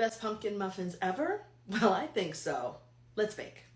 best pumpkin muffins ever? Well, I think so. Let's bake.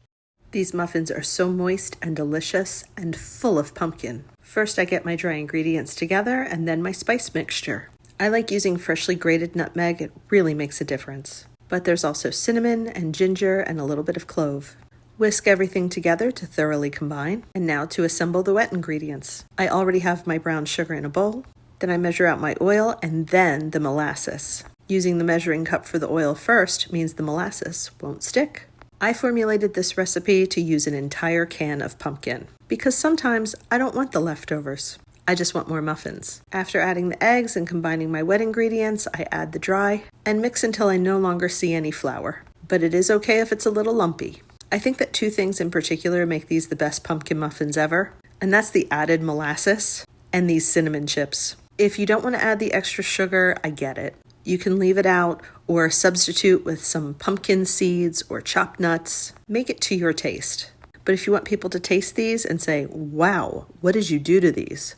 These muffins are so moist and delicious and full of pumpkin. First, I get my dry ingredients together and then my spice mixture. I like using freshly grated nutmeg. It really makes a difference. But there's also cinnamon and ginger and a little bit of clove. Whisk everything together to thoroughly combine. And now to assemble the wet ingredients. I already have my brown sugar in a bowl. Then I measure out my oil and then the molasses. Using the measuring cup for the oil first means the molasses won't stick. I formulated this recipe to use an entire can of pumpkin because sometimes I don't want the leftovers. I just want more muffins. After adding the eggs and combining my wet ingredients, I add the dry and mix until I no longer see any flour. But it is okay if it's a little lumpy. I think that two things in particular make these the best pumpkin muffins ever, and that's the added molasses and these cinnamon chips. If you don't want to add the extra sugar, I get it. You can leave it out or substitute with some pumpkin seeds or chopped nuts. Make it to your taste. But if you want people to taste these and say, wow, what did you do to these?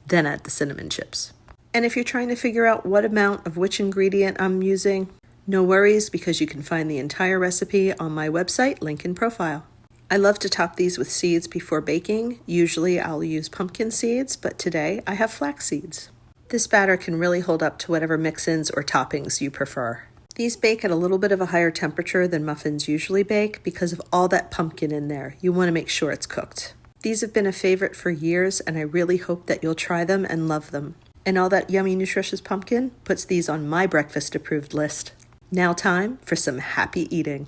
Then add the cinnamon chips. And if you're trying to figure out what amount of which ingredient I'm using, no worries because you can find the entire recipe on my website, link in profile. I love to top these with seeds before baking. Usually I'll use pumpkin seeds, but today I have flax seeds. This batter can really hold up to whatever mix-ins or toppings you prefer. These bake at a little bit of a higher temperature than muffins usually bake because of all that pumpkin in there. You want to make sure it's cooked. These have been a favorite for years, and I really hope that you'll try them and love them. And all that yummy, nutritious pumpkin puts these on my breakfast approved list. Now time for some happy eating.